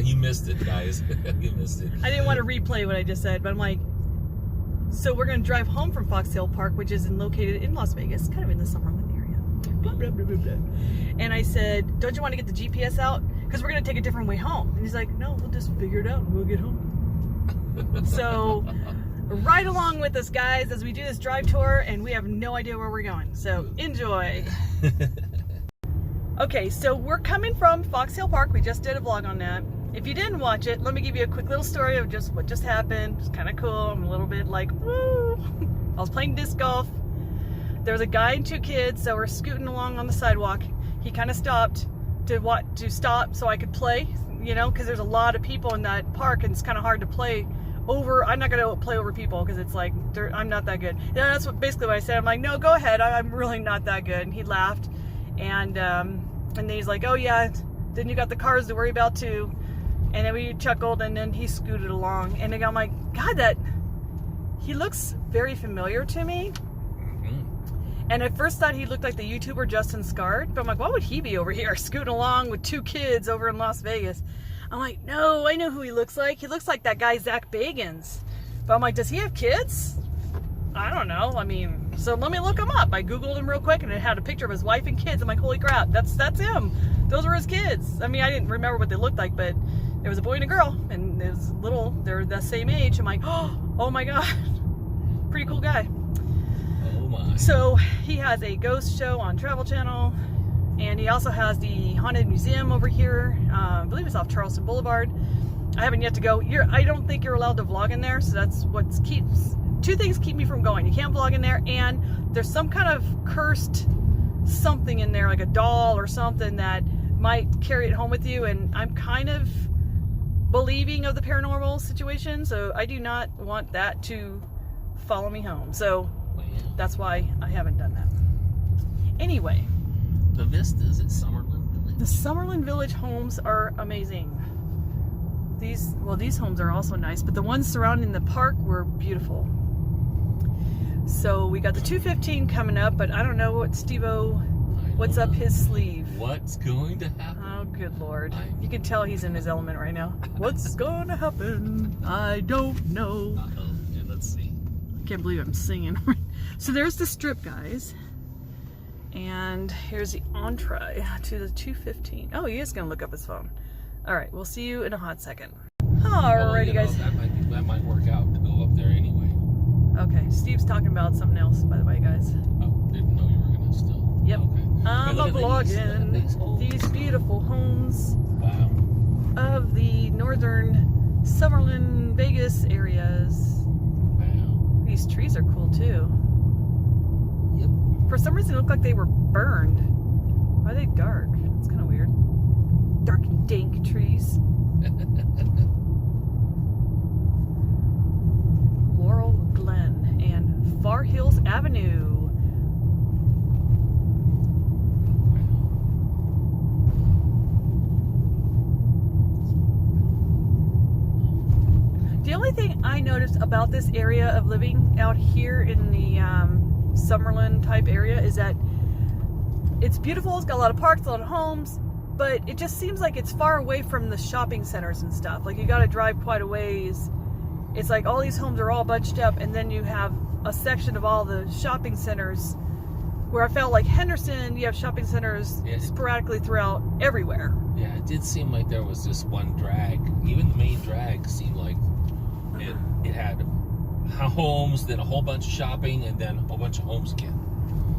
You missed it, guys. You missed it. I didn't want to replay what I just said, but I'm like, so we're going to drive home from Fox Hill Park, which is located in Las Vegas, kind of in the Summerlin area. Blah, blah, blah, blah, blah. And I said, don't you want to get the GPS out? Because we're going to take a different way home. And he's like, no, we'll just figure it out and we'll get home. So ride along with us, guys, as we do this drive tour, and we have no idea where we're going. So enjoy. Okay, so we're coming from Fox Hill Park. We just did a vlog on that. If you didn't watch it, let me give you a quick little story of just what just happened. It's kind of cool. I'm a little bit like, woo. I was playing disc golf. There was a guy and 2 kids, so we're scooting along on the sidewalk. He kind of stopped to stop so I could play, you know, because there's a lot of people in that park, and it's kind of hard to play over. I'm not going to play over people because it's like, I'm not that good. Yeah, that's basically what I said. I'm like, no, go ahead. I'm really not that good. And he laughed, and then he's like, oh yeah, then you got the cars to worry about too. And then we chuckled, and then he scooted along. And then I'm like, God, he looks very familiar to me. And at first thought he looked like the YouTuber Justin Scarred. But I'm like, why would he be over here scooting along with 2 kids over in Las Vegas? I'm like, no, I know who he looks like. He looks like that guy, Zach Bagans. But I'm like, does he have kids? I don't know. I mean, so let me look him up. I Googled him real quick, and it had a picture of his wife and kids. I'm like, holy crap, that's him. Those were his kids. I mean, I didn't remember what they looked like, but it was a boy and a girl, and it was little. They're the same age. I'm like, oh my God, pretty cool guy. Oh my. So he has a ghost show on Travel Channel, and he also has the Haunted Museum over here. I believe it's off Charleston Blvd. I haven't yet to go. I don't think you're allowed to vlog in there, so that's what keeps. 2 things keep me from going. You can't vlog in there, and there's some kind of cursed something in there, like a doll or something that might carry it home with you, and I'm kind of believing of the paranormal situation, so I do not want that to follow me home. So that's why I haven't done that. Anyway. The vistas at Summerlin Village. The Summerlin Village homes are amazing. These homes are also nice, but the ones surrounding the park were beautiful. So we got the 215 coming up, but I don't know what what's up his sleeve. What's going to happen? Oh, good Lord. You can tell he's in his element right now. What's going to happen? I don't know. Yeah, let's see. I can't believe I'm singing. So there's the strip, guys. And here's the entree to the 215. Oh, he is going to look up his phone. All right, we'll see you in a hot second. Alrighty, guys. That might work out to go up there anyway. Okay, Steve's talking about something else, by the way, guys. Oh, didn't know you were going to still. Yep. Okay. I'm vlogging these beautiful homes of the northern Summerlin, Vegas areas. Wow. These trees are cool, too. Yep. For some reason, it looked like they were burned. Why are they dark? It's kind of weird. Dark and dank trees. Laurel Glen and Far Hills Avenue. The only thing I noticed about this area of living out here in the Summerlin type area is that it's beautiful. It's got a lot of parks, a lot of homes, but it just seems like it's far away from the shopping centers and stuff. Like you got to drive quite a ways. It's like all these homes are all bunched up, and then you have a section of all the shopping centers where I felt like Henderson, you have shopping centers sporadically throughout everywhere. Yeah, it did seem like there was just one drag. Even the main drag seemed like it had homes, then a whole bunch of shopping, and then a whole bunch of homes again.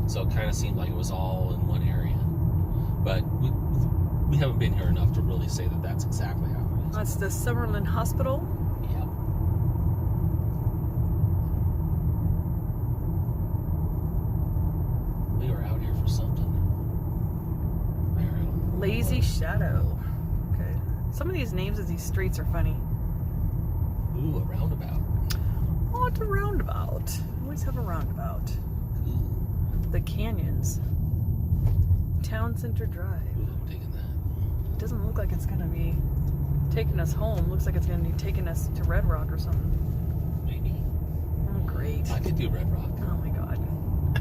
So it kind of seemed like it was all in one area. But we haven't been here enough to really say that that's exactly how it is. That's the Summerlin Hospital. Yep. We were out here for something. Lazy Shadow. Okay. Some of these names of these streets are funny. Ooh, a roundabout. Oh, it's a roundabout. Always have a roundabout. Cool. The Canyons. Town Center Drive. Ooh, I'm taking that. It doesn't look like it's going to be taking us home. Looks like it's going to be taking us to Red Rock or something. Maybe. Oh, great. I could do Red Rock. Oh my God.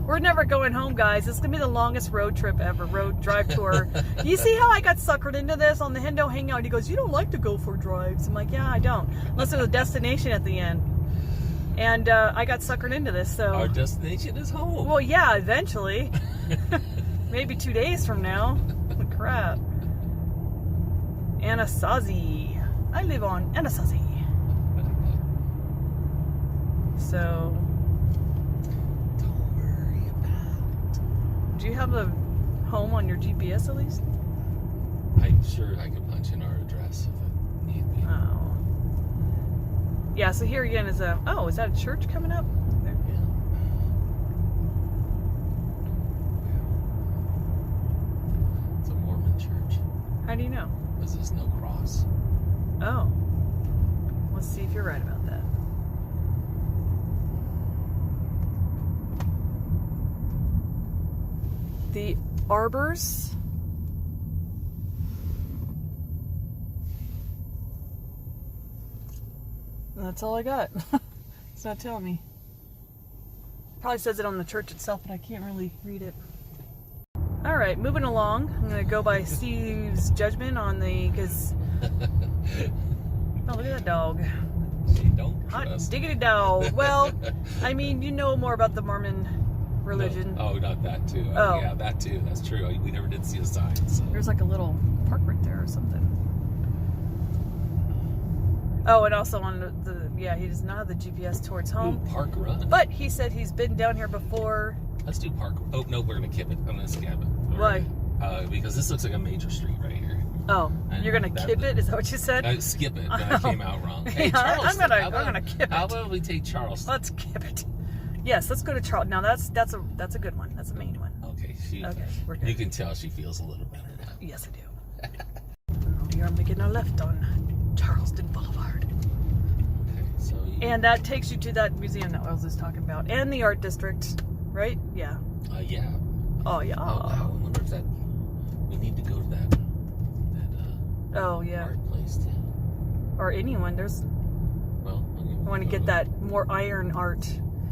We're never going home, guys. This is gonna be the longest road trip ever, road drive tour. You see how I got suckered into this on the Hendo Hangout? He goes, "You don't like to go for drives." I'm like, "Yeah, I don't, unless there's a destination at the end." And I got suckered into this, so. Our destination is home. Well, yeah, eventually. Maybe 2 days from now. Crap. Anasazi. I live on Anasazi. So. Don't worry about it. Do you have a home on your GPS at least? I'm sure I could punch in our address if it need be. Oh. Yeah, so here again is a. Oh, is that a church coming up? There. Yeah. It's a Mormon church. How do you know? Because there's no cross. Oh. Let's see if you're right about that. The Arbors. That's all I got. It's not telling me. Probably says it on the church itself, but I can't really read it. All right, moving along. I'm gonna go by Steve's judgment on the, because oh, look at that dog. She don't Hot trust. diggity dog. Well, I mean, you know more about the Mormon religion. No. Oh, not that too. Oh. Yeah, that too. That's true. We never did see a sign. So. There's like a little park right there or something. Oh, and also on the yeah, he does not have the GPS towards home. Ooh, park run. But he said he's been down here before. Let's do park. Oh no, we're gonna kip it. I'm gonna scab it. Why? Because this looks like a major street right here. Oh, And you're gonna that- kip it? Is that what you said? Skip it. But I came out wrong. Hey, Yeah, Charleston. I'm gonna kip How it. about we take Charleston? Let's kip it. Yes, let's go to Charleston. Now that's a good one. That's a main one. Okay. Okay, we're good. You can tell she feels a little better now. Yes, I do. Here I'm making a left on Charleston Boulevard. Okay, so you, And that takes you to that museum that I was just talking about. And the art district, right? Yeah. yeah. Oh, yeah. Oh wow. I wonder if that we need to go to that Oh, yeah. art place too. Or anyone. There's. Well, okay, I want to get that more iron art.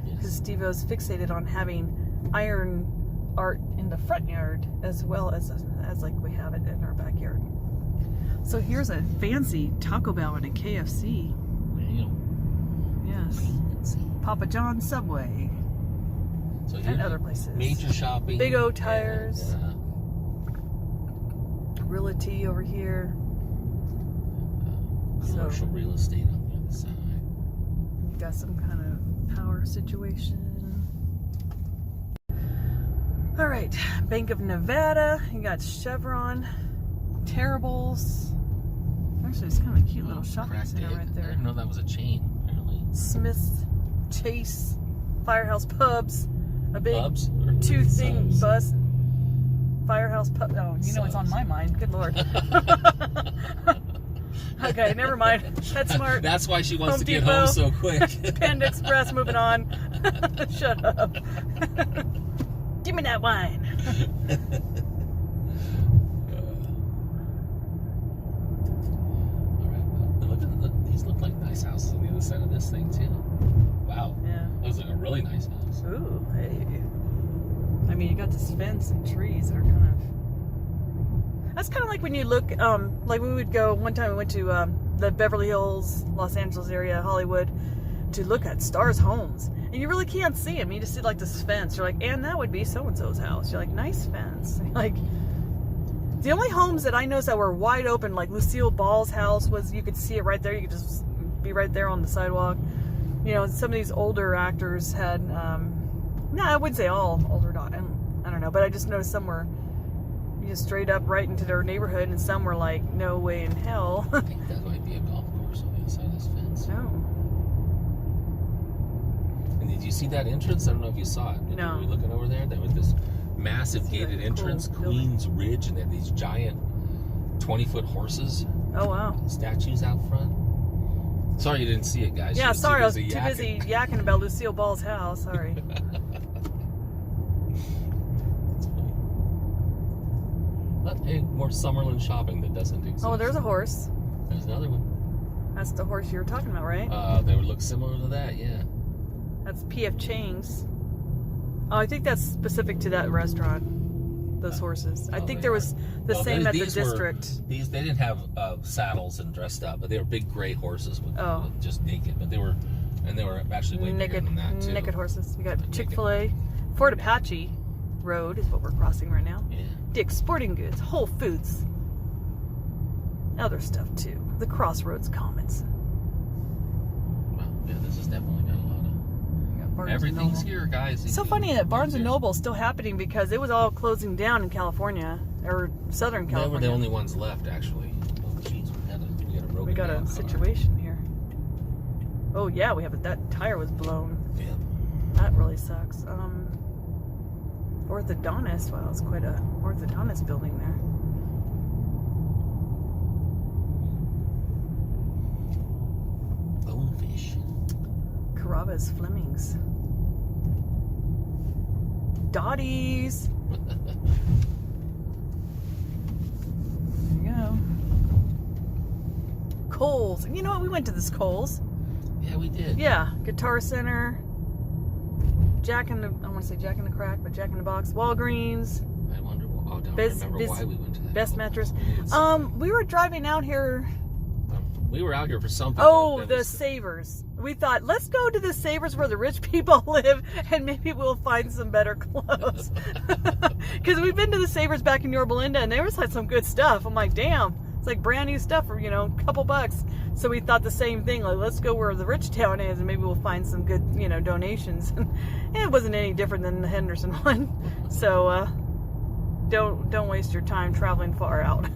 Because Yes. Steve-O's fixated on having iron art in the front yard as well as like we have it in our backyard. So here's a fancy Taco Bell and a KFC. Yes. Papa John's, Subway, So and here, other places. major shopping. Big O Tires. And, Realty over here. commercial real estate on the other side. Got some kind of power situation. All right, Bank of Nevada. You got Chevron, Terribles. Actually, it's kind of a cute little shopping Cracked center egg. right I there. didn't know that was a chain, apparently. Smith, Chase, Firehouse Pubs, a big Pubs? Or two-thing subs? bus. Firehouse Pub. Oh, you know it's on my mind. Good Lord. Okay, never mind. That's smart. That's why she wants Home to get Depot. home so quick. Panda Express, moving on. Shut up. Give me that wine. All right, look, these look like nice houses on the other side of this thing too. Wow, Yeah. looks like a really nice house. Ooh, hey. I mean, you got this fence and trees that are kind of. That's kind of like when you look, like we would go, one time we went to the Beverly Hills, Los Angeles area, Hollywood, to look at stars' homes. And you really can't see them. You just see like this fence. You're like, and that would be so-and-so's house. You're like, nice fence. Like, the only homes that I noticed that were wide open, like Lucille Ball's house was, you could see it right there. You could just be right there on the sidewalk. You know, some of these older actors had, no, I wouldn't say all older, I don't know, but I just noticed some were just straight up right into their neighborhood, and some were like, no way in hell. I think that might be a golf course on the other side of this fence. No. And did you see that entrance? I don't know if you saw it. No. Were you looking over there? There was this massive See that gated cool entrance, building? Queens Ridge, and they had these giant 20-foot horses, Oh, wow. statues out front. Sorry you didn't see it, guys. She Yeah, sorry, I was too yakking. busy yakking about Lucille Ball's house. Sorry. That's funny. But hey, more Summerlin shopping that doesn't exist. Oh, there's a horse. There's another one. That's the horse you were talking about, right? They would look similar to that, yeah. That's P.F. Chang's. Oh, I think that's specific to that restaurant. Those horses. I think there was the same at the district. They didn't have saddles and dressed up, but they were big gray horses with just naked. But they were actually way bigger than that too. Naked horses. We got Chick-fil-A, Fort Apache Road is what we're crossing right now. Yeah. Dick's Sporting Goods, Whole Foods, other stuff too. The Crossroads Commons. Well, yeah, this has definitely got a lot of. Everything's here, guys. It's so funny that Barnes and Noble is still happening because it was all closing down in California or Southern California. They were the only ones left, actually. Oh, jeez, we got a situation here. Oh yeah, that tire was blown. Yeah. That really sucks. Orthodontist. Wow, it's quite a orthodontist building there. Bonefish. Carrabba's Fleming's. Dottie's. There you go. Kohl's. And you know what? We went to this Kohl's. Yeah, we did. Yeah. Guitar Center. I want to say Jack in the Crack, but Jack in the Box. Walgreens. I wonder. I don't remember why we went to that. Best Mattress. We were driving out here. We were out here for something. Oh, the Savers. We thought, let's go to the Savers where the rich people live, and maybe we'll find some better clothes. Because we've been to the Savers back in Yorba Linda, and they always had some good stuff. I'm like, damn, it's like brand new stuff for, a couple bucks. So we thought the same thing, like, let's go where the rich town is, and maybe we'll find some good, donations. And it wasn't any different than the Henderson one. So don't waste your time traveling far out.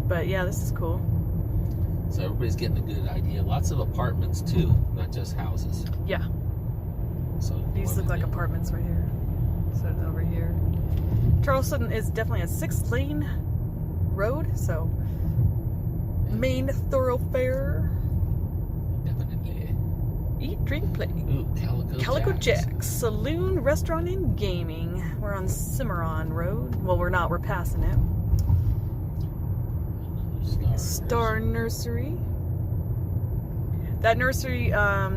But yeah, this is cool. So everybody's getting a good idea. Lots of apartments too, not just houses. Yeah. So these look like apartments right here. So over here. Charleston is definitely a 6-lane road, so main thoroughfare. Definitely. Eat, drink, play. Ooh, Calico Jack's Saloon, Restaurant, and Gaming. We're on Summerlin Road. Well, we're not. We're passing it. Star Nursery. That nursery, I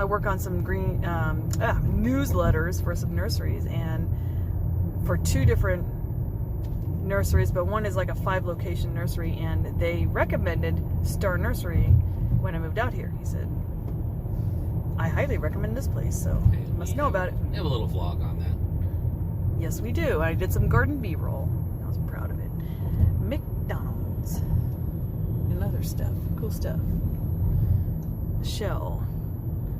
work on some newsletters for some nurseries, and for 2 different nurseries, but one is like a 5-location nursery, and they recommended Star Nursery when I moved out here. He said, I highly recommend this place, so you must know about it. We have a little vlog on that. Yes, we do. I did some garden B-roll. I was proud of it. McDonald's and other stuff. Cool stuff. Shell.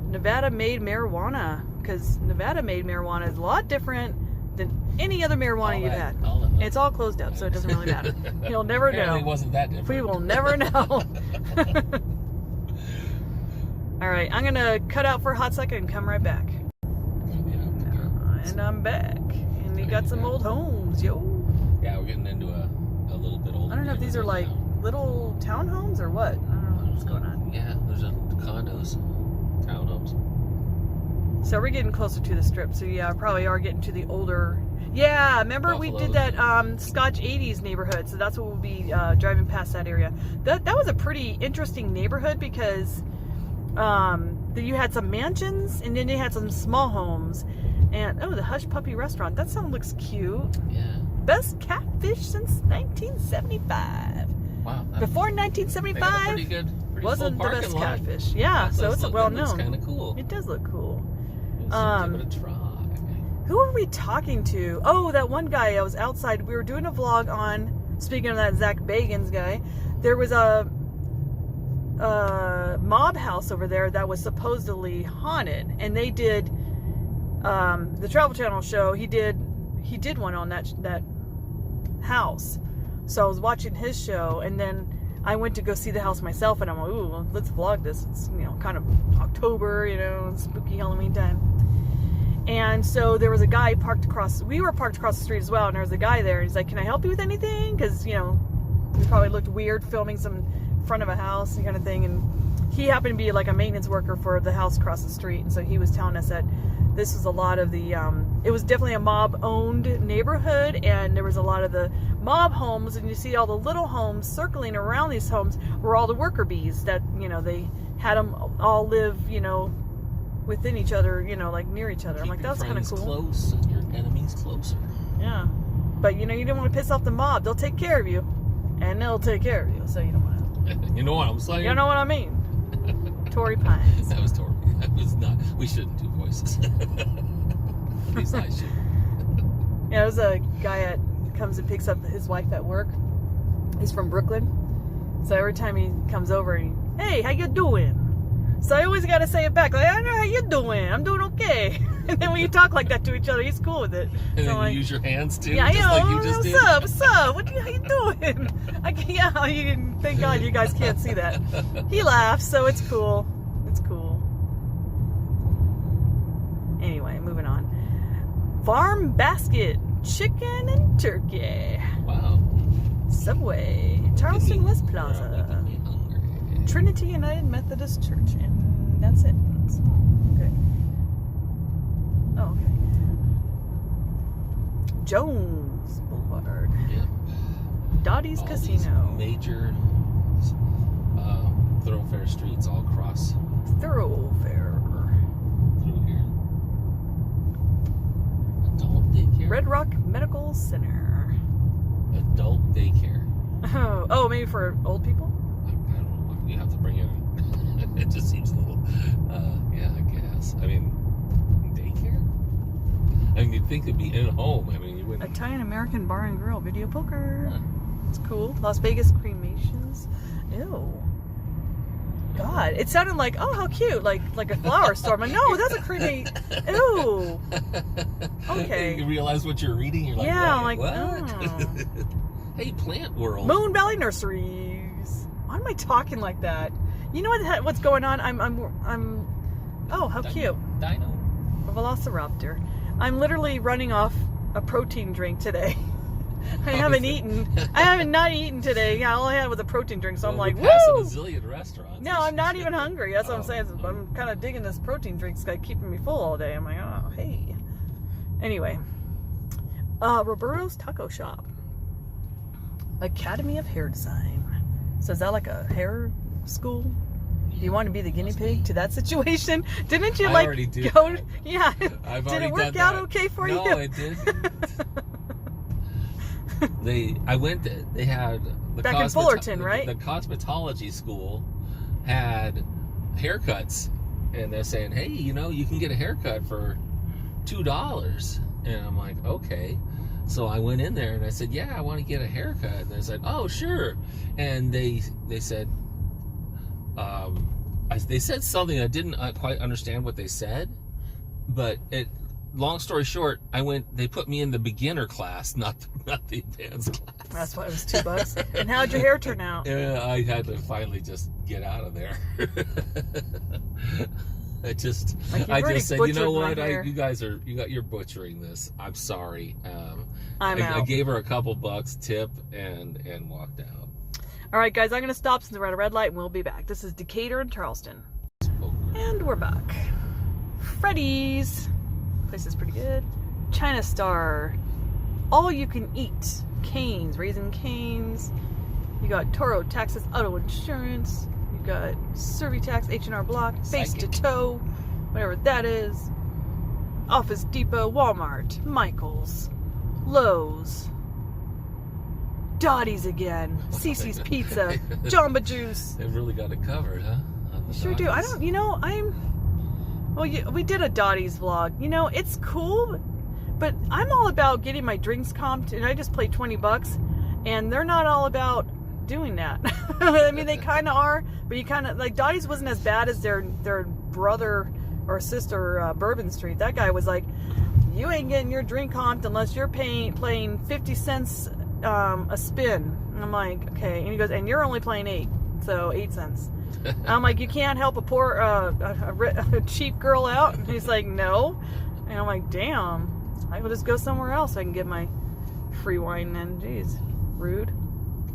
Nevada made marijuana, because Nevada made marijuana is a lot different than any other marijuana you've had. It's all closed up, so it doesn't really matter. You'll never know. It wasn't that different. We will never know. All right, I'm gonna cut out for a hot second and come right back. And I'm back, and we got some old homes, yo. Yeah, we're getting into a little bit older. I don't know if these are like little townhomes or what. I don't know what's going on. Yeah, there's condos, townhomes. So we're getting closer to the strip. So yeah, probably are getting to the older. Yeah, remember we did that Scotch 80s neighborhood. So that's what we'll be driving past that area. That was a pretty interesting neighborhood because you had some mansions and then they had some small homes. And oh, the Hush Puppy restaurant. That sound looks cute. Yeah. Best catfish since 1975. Wow. Before 1975, pretty good. Wasn't the best catfish. Yeah, so it's well known. It's kind of cool. It does look cool. Give it a try. Who were we talking to? Oh, that one guy. I was outside. We were doing a vlog on. Speaking of that Zach Bagans guy, there was a mob house over there that was supposedly haunted, and they did the Travel Channel show. He did one on that house. So I was watching his show, and then I went to go see the house myself, and I'm like, ooh, well, let's vlog this. It's, kind of October, spooky Halloween time. And so there was a guy we were parked across the street as well, and there was a guy there, and he's like, can I help you with anything? Because, we probably looked weird filming some front of a house and kind of thing, and he happened to be like a maintenance worker for the house across the street, and so he was telling us that this was a lot of the, it was definitely a mob-owned neighborhood, and there was a lot of the mob homes, and you see all the little homes circling around these homes were all the worker bees that, they had them all live, you know, within each other, you know, like near each other. I'm like, that's kind of cool. Close and your enemies closer. Yeah, but you know, you didn't want to piss off the mob. They'll take care of you, and they'll take care of you. So you don't want to. You know what I'm saying? You know what I mean? Torrey Pines. That was Torrey. That was not. We shouldn't do voices. At least I should. Yeah, there's a guy that comes and picks up his wife at work. He's from Brooklyn. So every time he comes over, hey, how you doing? So I always got to say it back, like, I know how you doing. I'm doing okay. And then when you talk like that to each other, he's cool with it. And so then like, you use your hands too, yeah, just like you just did. What's up? What's up? How you doing? Thank God you guys can't see that. He laughs, so it's cool. It's cool. Anyway, moving on. Farm Basket, chicken and turkey. Wow. Subway, Charleston West Plaza, Trinity United Methodist Church, and that's it. That's all. Okay. Oh, okay. Jones Boulevard. Yep. Dottie's All Casino. These major thoroughfare streets all across Thoroughfare. through here. Adult daycare. Red Rock Medical Center. Adult daycare. Oh, maybe for old people? I don't know. You have to bring in. It just seems a little. Yeah, I guess. I mean, daycare. I mean, you'd think it'd be in home. I mean, you wouldn't. Italian American Bar and Grill, video poker. Huh. It's cool. Las Vegas cremations. Ew. God, it sounded like, oh, how cute, like a flower store. I'm like, no, that's a creepy. Ew. Okay. You realize what you're reading. You're like, yeah, I'm what? like, What? oh. Hey, Plant World. Moon Valley Nurseries. Why am I talking like that? You know what's going on? I'm. Oh, how cute. Dino. A Velociraptor. I'm literally running off a protein drink today. I haven't eaten. I haven't not eaten today. Yeah, all I had was a protein drink, so I'm like, woo! A zillion restaurants. No, I'm not even hungry. That's what I'm saying. I'm kind of digging this protein drink. It's like keeping me full all day. I'm like, oh, hey. Anyway, Roberto's Taco Shop, Academy of Hair Design. So is that like a hair school? Do you want to be the guinea pig to that situation? Didn't you I already did go? that. Yeah. I've Did it already work done out that. okay for you? No, it didn't. They had the Back in Fullerton, right? The cosmetology school had haircuts, and they're saying, hey, you know, you can get a haircut for $2. And I'm like, okay. So I went in there and I said, yeah, I want to get a haircut. And they said, oh, sure. And they said, they said something I didn't quite understand what they said, but long story short, they put me in the beginner class, not the advanced class. That's why it was $2. And how'd your hair turn out? Yeah, I had to finally just get out of there. I just said, you know what, you're butchering this. I'm sorry. I'm out. I gave her a couple bucks tip and walked out. All right, guys, I'm gonna stop since we're at a red light, and we'll be back. This is Decatur and Charleston, and we're back. Freddy's. Place is pretty good. China Star. All you can eat. Canes. Raising Canes. You got Toro Texas Auto Insurance. You got Servitax H&R Block. Face to Toe. Whatever that is. Office Depot. Walmart. Michael's. Lowe's. Dottie's again. Cece's Pizza. Jamba Juice. They've really got it covered, huh? Sure do. I don't, well, we did a Dottie's vlog. You know, it's cool, but I'm all about getting my drinks comped, and I just pay $20, and they're not all about doing that. I mean, they kind of are, but you kind of, like, Dottie's wasn't as bad as their brother or sister, Bourbon Street. That guy was like, you ain't getting your drink comped unless you're playing 50 cents a spin. And I'm like, okay. And he goes, and you're only playing 8, so 8 cents. I'm like, you can't help a poor, a cheap girl out? And he's like, no. And I'm like, damn. I will just go somewhere else so I can get my free wine then. Jeez, rude.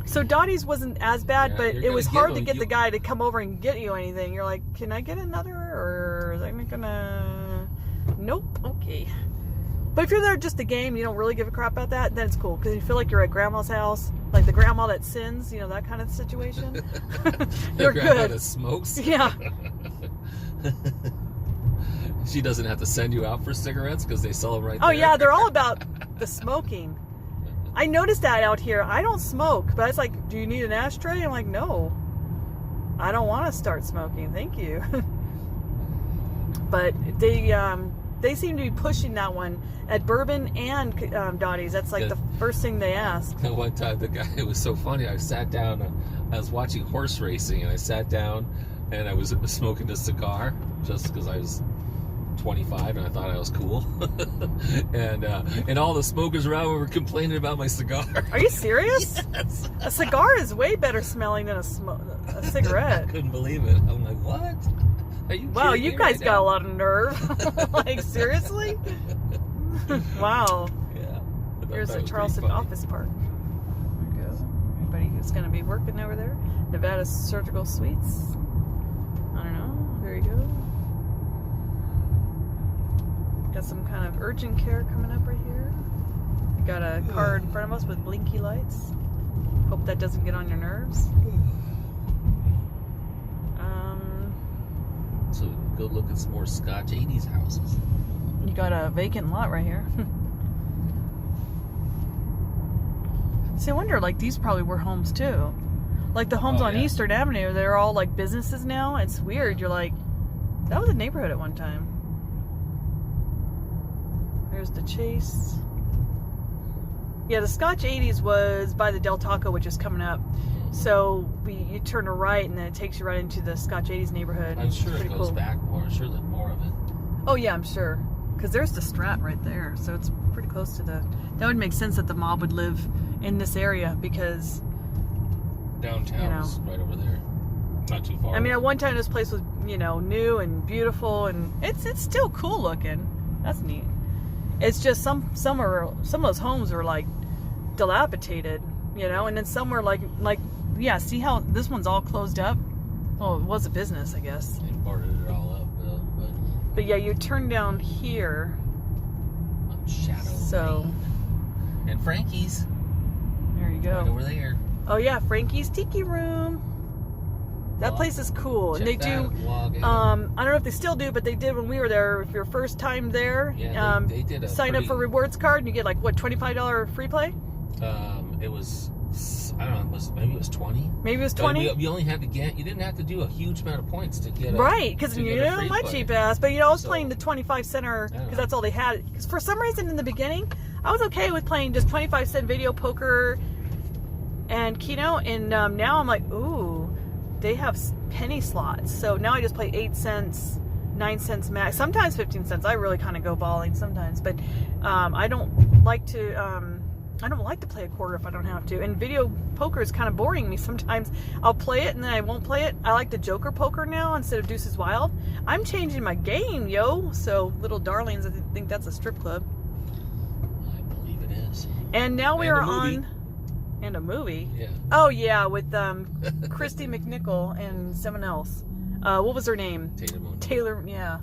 So Dottie's wasn't as bad, but it was hard to get the guy to come over and get you anything. You're like, can I get another? Or is I gonna... Nope. Okay. But if you're there just a game, you don't really give a crap about that, then it's cool. Because you feel like you're at grandma's house. Like the grandma that sins, you know, that kind of situation. You're grandma good. That smokes. Yeah. She doesn't have to send you out for cigarettes because they sell them right there. Oh, yeah, they're all about the smoking. I noticed that out here. I don't smoke, but it's like, do you need an ashtray? I'm like, no. I don't want to start smoking. Thank you. But they seem to be pushing that one at Bourbon and Dottie's. That's like the first thing they ask. One time, the guy, it was so funny. I sat down, I was watching horse racing, and I sat down and I was smoking a cigar just because I was 25 and I thought I was cool. and all the smokers around were complaining about my cigar. Are you serious? Yes. A cigar is way better smelling than a cigarette. I couldn't believe it. I'm like, what? Are you wow, you me guys right got now? a lot of nerve. Like, seriously? Wow. Yeah. Here's the Charleston Office Park. There we go. Everybody who's going to be working over there. Nevada Surgical Suites. I don't know. There you go. Got some kind of urgent care coming up right here. We got a car in front of us with blinky lights. Hope that doesn't get on your nerves. So go look at some more Scotch 80s houses. You got a vacant lot right here. See, I wonder, like, these probably were homes too. Like the homes on Eastern Avenue, they're all like businesses now. It's weird. You're like, that was a neighborhood at one time. There's the Chase. Yeah, the Scotch 80s was by the Del Taco, which is coming up. So you turn a right, and then it takes you right into the Scotch 80s neighborhood. I'm sure it goes cool. back more. I'm sure there's more of it. Oh yeah, I'm sure. Because there's the Strat right there, so it's pretty close to the. That would make sense that the mob would live in this area because Downtown is right over there. Not too far. I mean, at one time this place was, you know, new and beautiful, and it's still cool looking. That's neat. It's just some of those homes are like dilapidated, you know, and then some were like yeah. See how this one's all closed up? Well, it was a business, I guess. They boarded it all up, though. But yeah, you turn down here. On Shadow So. Lane. And Frankie's. There you go. Right over there. Oh yeah, Frankie's Tiki Room. That place is cool, and they do. I don't know if they still do, but they did when we were there. If your first time there, yeah, they did a sign up for rewards card, and you get like what, $25 free play. It was, I don't know, maybe it was 20. Maybe it was 20. You only had to get. You didn't have to do a huge amount of points to get. Right, because you know my cheap ass. But you know, I was playing the 25 center because that's all they had. Because for some reason in the beginning, I was okay with playing just 25-cent video poker and Keno, and now I'm like, ooh. They have penny slots, so now I just play 8 cents, 9 cents max. Sometimes 15 cents. I really kind of go balling sometimes, but I don't like to. I don't like to play a quarter if I don't have to. And video poker is kind of boring me sometimes. I'll play it and then I won't play it. I like the Joker poker now instead of Deuces Wild. I'm changing my game, yo. So Little Darlings, I think that's a strip club. I believe it is. And now we are on. And a movie? Yeah. Oh, yeah, with Christy McNichol and someone else. What was her name? Taylor, yeah.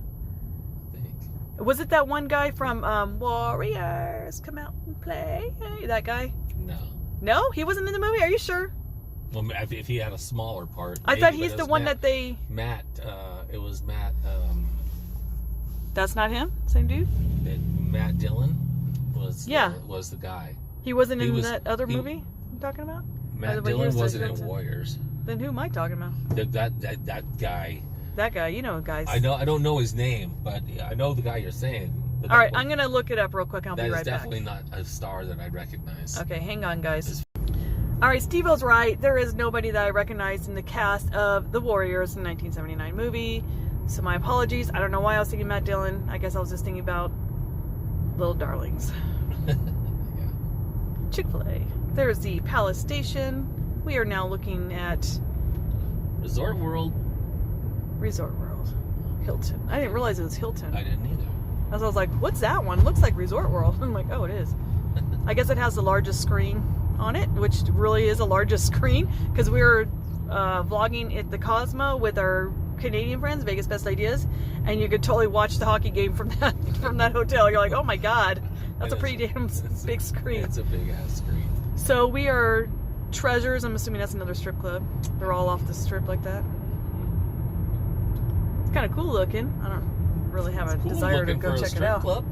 I think. Was it that one guy from Warriors Come Out and Play? Hey, that guy? No. No? He wasn't in the movie? Are you sure? Well, if he had a smaller part. I thought he's the one that they... Matt, it was Matt... That's not him? Same dude? Matt Dillon was the guy. He wasn't in that other movie I'm talking about? Matt Dillon wasn't in Warriors. Then who am I talking about? That guy. That guy, you know guys. I don't know his name, but I know the guy you're saying. All right, I'm going to look it up real quick. I'll be right back. That is definitely not a star that I'd recognize. Okay, hang on, guys. All right, Steve-O's right. There is nobody that I recognized in the cast of The Warriors, in 1979 movie. So my apologies. I don't know why I was thinking Matt Dillon. I guess I was just thinking about Little Darlings. Yeah. Chick-fil-A. There's the Palace Station. We are now looking at Resort World. Hilton. I didn't realize it was Hilton. I didn't either. I was like, what's that one? It looks like Resort World. I'm like, oh, it is. I guess it has the largest screen on it, which really is the largest screen, because we were vlogging at the Cosmo with our Canadian friends, Vegas Best Ideas, and you could totally watch the hockey game from that hotel. You're like, oh my god, That's a pretty damn big screen. It's a big ass screen. So we are Treasures. I'm assuming that's another strip club. They're all off the strip like that. It's kind of cool looking. I don't really have a desire to go check it out. Club.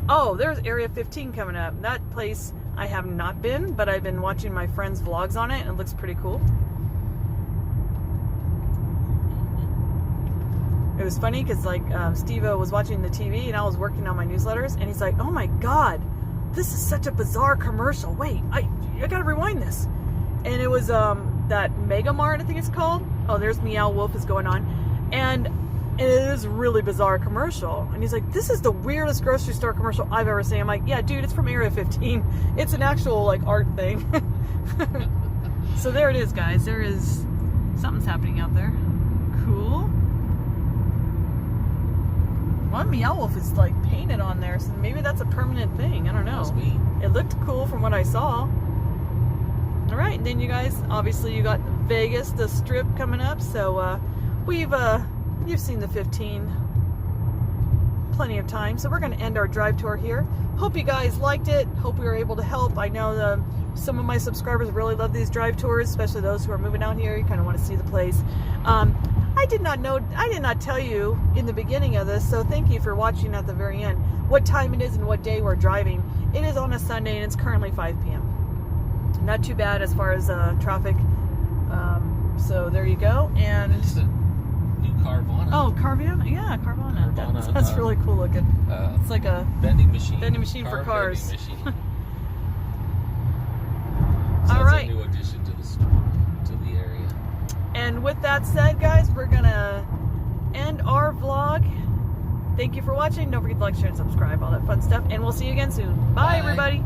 Oh, there's Area 15 coming up. That place I have not been, but I've been watching my friends' vlogs on it, and it looks pretty cool. It was funny because like Steve-O was watching the TV and I was working on my newsletters, and he's like, "Oh my God, this is such a bizarre commercial. Wait, I gotta rewind this." And it was that Mega Mart, I think it's called. Oh, there's Meow Wolf is going on, and it is a really bizarre commercial. And he's like, "This is the weirdest grocery store commercial I've ever seen." I'm like, "Yeah, dude, it's from Area 15. It's an actual like art thing." So there it is, guys. There is something's happening out there. Cool. One Meow Wolf is like painted on there, so maybe that's a permanent thing. I don't know. It looked cool from what I saw. All right, and then you guys, obviously you got Vegas, the strip coming up. So you've seen the 15 plenty of times. So we're going to end our drive tour here. Hope you guys liked it. Hope we were able to help. I know some of my subscribers really love these drive tours, especially those who are moving out here. You kind of want to see the place. I did not tell you in the beginning of this, so thank you for watching at the very end, what time it is and what day we're driving. It is on a Sunday and it's currently 5 p.m. Not too bad as far as traffic. So there you go. And it's a new Carvana. Oh, Carvana? Yeah, Carvana. That's really cool looking. It's like a vending machine. Vending machine for cars. Vending machine. So all right. That's a new addition to the area. And with that said, guys, we're gonna end our vlog. Thank you for watching. Don't forget to like, share, and subscribe, all that fun stuff. And we'll see you again soon. Bye. Everybody.